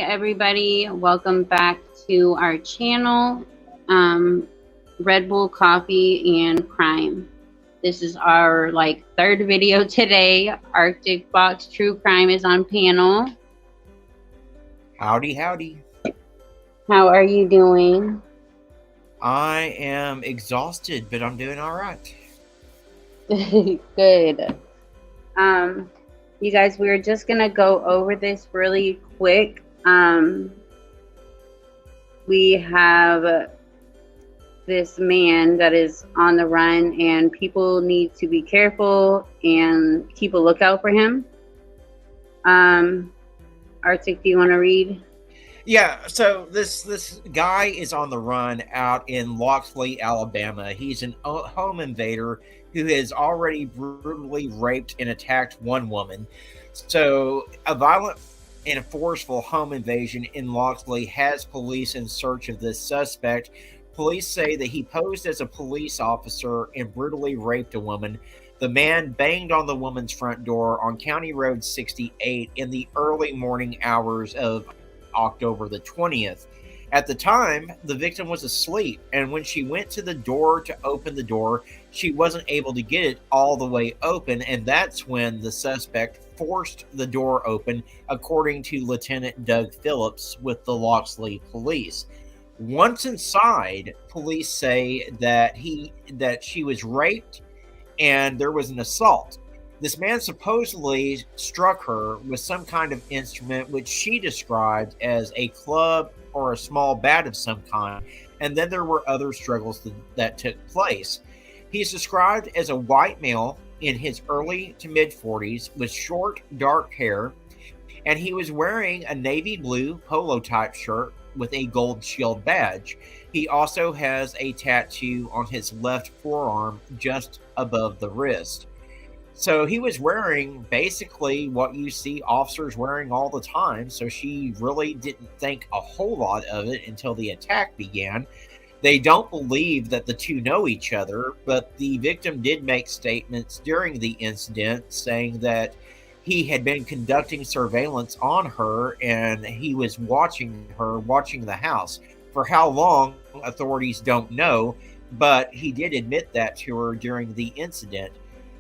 everybody. Welcome back to our channel, Red Bull Coffee and Crime. This is our third video today. Arctic Box True Crime is on panel. Howdy, howdy. How are you doing? I am exhausted, but I'm doing all right. Good. You guys, we're just gonna go over this really quick. We have this man that is on the run, and people need to be careful and keep a lookout for him. Arctic, do you want to read? Yeah, so this guy is on the run out in Loxley, Alabama. He's an home invader who has already brutally raped and attacked one woman. So a violent and forceful home invasion in Loxley has police in search of this suspect. Police say that he posed as a police officer and brutally raped a woman. The man banged on the woman's front door on County Road 68 in the early morning hours of October the 20th. At the time, the victim was asleep, and when she went to the door to open the door, she wasn't able to get it all the way open, and that's when the suspect forced the door open, according to Lieutenant Doug Phillips with the Loxley Police. Once inside, police say that she was raped and there was an assault. This man supposedly struck her with some kind of instrument, which she described as a club or a small bat of some kind, and then there were other struggles that took place. He's described as a white male in his early to mid 40s with short, dark hair, and he was wearing a navy blue polo type shirt with a gold shield badge. He also has a tattoo on his left forearm just above the wrist. So he was wearing basically what you see officers wearing all the time. So she really didn't think a whole lot of it until the attack began. They don't believe that the two know each other, but the victim did make statements during the incident saying that he had been conducting surveillance on her and he was watching the house. For how long, authorities don't know, but he did admit that to her during the incident.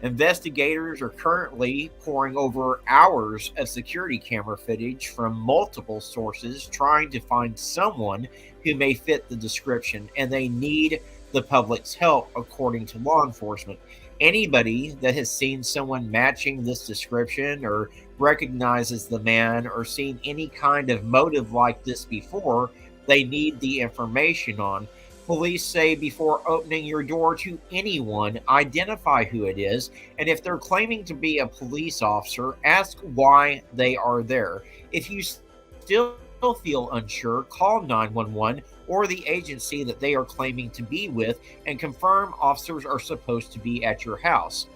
Investigators are currently poring over hours of security camera footage from multiple sources, trying to find someone who may fit the description, and they need the public's help, according to law enforcement. Anybody that has seen someone matching this description or recognizes the man or seen any kind of motive like this before, they need the information on. Police say before opening your door to anyone, identify who it is, and if they're claiming to be a police officer, ask why they are there. If you still feel unsure, call 911 or the agency that they are claiming to be with and confirm officers are supposed to be at your house.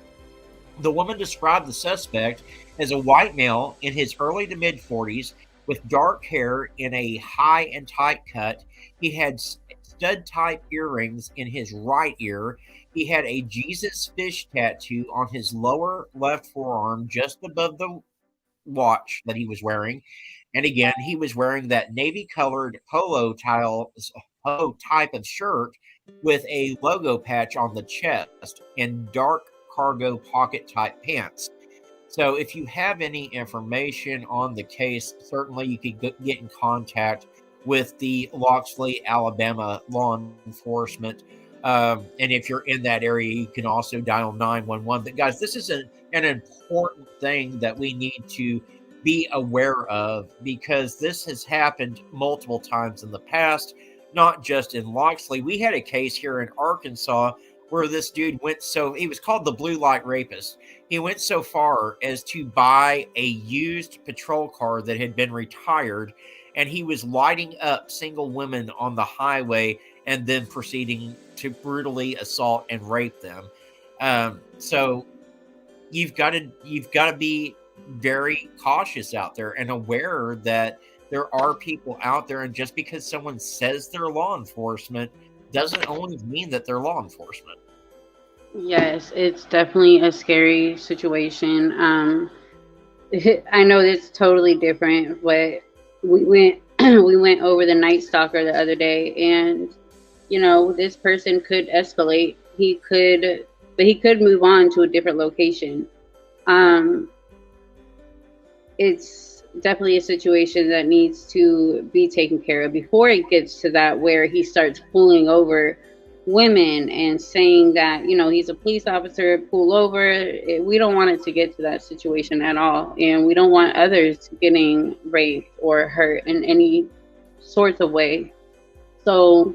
The woman described the suspect as a white male in his early to mid 40s with dark hair in a high and tight cut. He had stud type earrings in his right ear. He had a Jesus fish tattoo on his lower left forearm just above the watch that he was wearing. And again, he was wearing that navy colored polo type of shirt with a logo patch on the chest and dark cargo pocket type pants. So if you have any information on the case, certainly you could get in contact with the Loxley, Alabama law enforcement. And if you're in that area, you can also dial 911. But guys, this is an important thing that we need to be aware of, because this has happened multiple times in the past, not just in Loxley. We had a case here in Arkansas where this dude he was called the blue light rapist. He went so far as to buy a used patrol car that had been retired, and he was lighting up single women on the highway and then proceeding to brutally assault and rape them. So you've got to be very cautious out there and aware that there are people out there, and just because someone says they're law enforcement doesn't always mean that they're law enforcement. Yes, it's definitely a scary situation. I know it's totally different, but we went we went over the Night Stalker the other day, and you know, this person could escalate. He could, but he could move on to a different location. Um, it's definitely a situation that needs to be taken care of before it gets to that where he starts pulling over women and saying that, you know, he's a police officer, pull over. We don't want it to get to that situation at all, and we don't want others getting raped or hurt in any sorts of way. So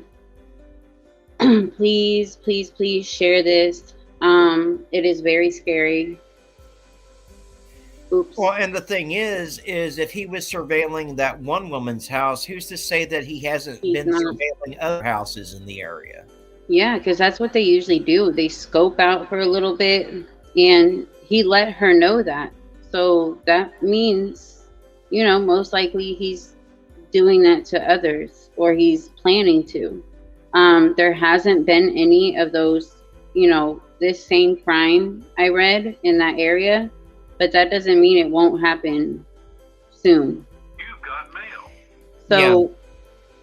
please, please, please share this. It is very scary. Oops. Well, and the thing is if he was surveilling that one woman's house, who's to say that he hasn't He's been not. surveilling other houses in the area? Yeah, because that's what they usually do. They scope out for a little bit, and he let her know that. So that means, you know, most likely he's doing that to others, or he's planning to. There hasn't been any of those, you know, this same crime I read in that area, but that doesn't mean it won't happen soon. You've got mail. So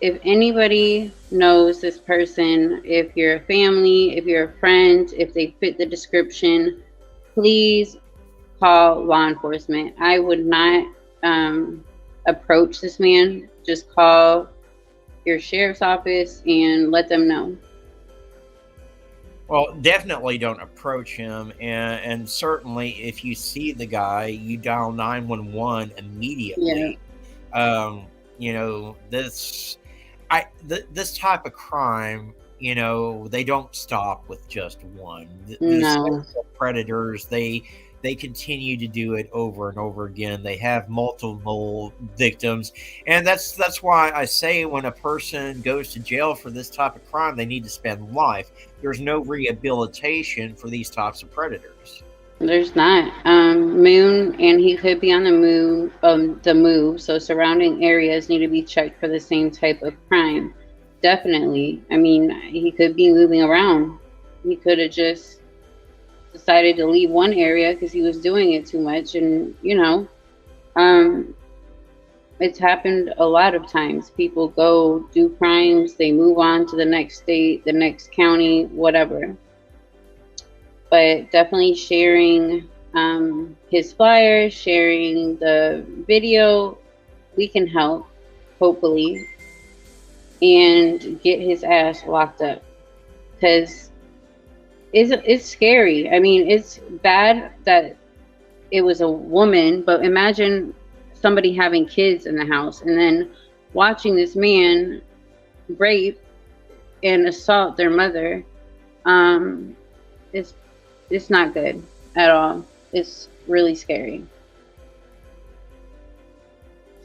if anybody knows this person, if you're a family, if you're a friend, if they fit the description, please call law enforcement. I would not approach this man. Just call your sheriff's office and let them know. Well, definitely don't approach him, and certainly if you see the guy, you dial 911 immediately. You know, this type of crime, you know, they don't stop with just one. These No. sexual predators, they continue to do it over and over again. They have multiple victims, and that's why I say when a person goes to jail for this type of crime, they need to spend life. There's no rehabilitation for these types of predators. There's not. Moon, and he could be on the move. So surrounding areas need to be checked for the same type of crime. Definitely. I mean, he could be moving around. He could have just decided to leave one area because he was doing it too much, and you know, it's happened a lot of times. People go do crimes, they move on to the next state, the next county, whatever. But definitely sharing his flyers, sharing the video, we can help, hopefully, and get his ass locked up. Because it's scary. I mean, it's bad that it was a woman, but imagine somebody having kids in the house and then watching this man rape and assault their mother. It's not good at all. It's really scary.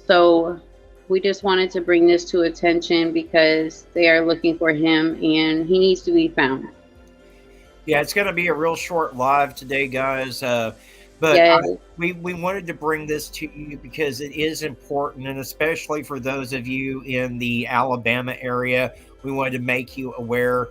So we just wanted to bring this to attention because they are looking for him and he needs to be found. Yeah, it's going to be a real short live today, guys. But Yes. we wanted to bring this to you because it is important, and especially for those of you in the Alabama area, we wanted to make you aware.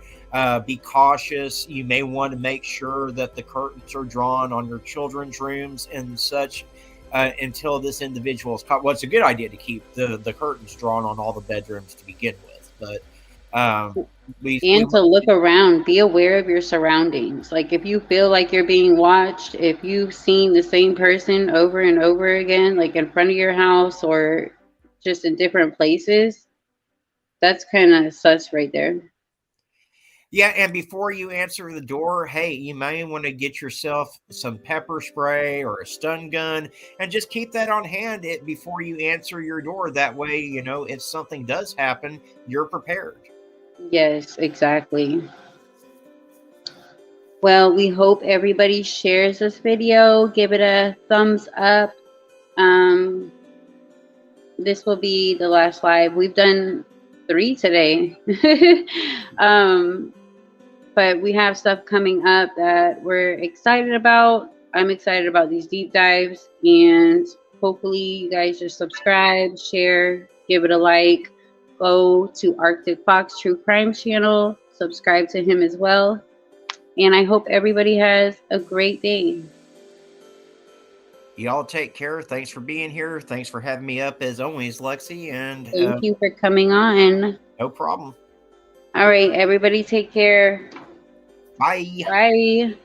Be cautious. You may want to make sure that the curtains are drawn on your children's rooms and such until this individual is caught. Well, it's a good idea to keep the curtains drawn on all the bedrooms to begin with, but to look around, be aware of your surroundings. Like if you feel like you're being watched, if you've seen the same person over and over again, like in front of your house or just in different places, that's kind of sus right there. Yeah, and before you answer the door, hey, you may want to get yourself some pepper spray or a stun gun and just keep that on hand before you answer your door. That way, you know, if something does happen, you're prepared. Yes, exactly. Well, we hope everybody shares this video. Give it a thumbs up. This will be the last live. We've done 3 today. But we have stuff coming up that we're excited about. I'm excited about these deep dives, and hopefully you guys just subscribe, share, give it a like. Go to Arctic Fox True Crime channel, subscribe to him as well. And I hope everybody has a great day. Y'all take care. Thanks for being here. Thanks for having me up as always, Lexi. And Thank you for coming on. no problem. All right, everybody take care. Bye. Bye.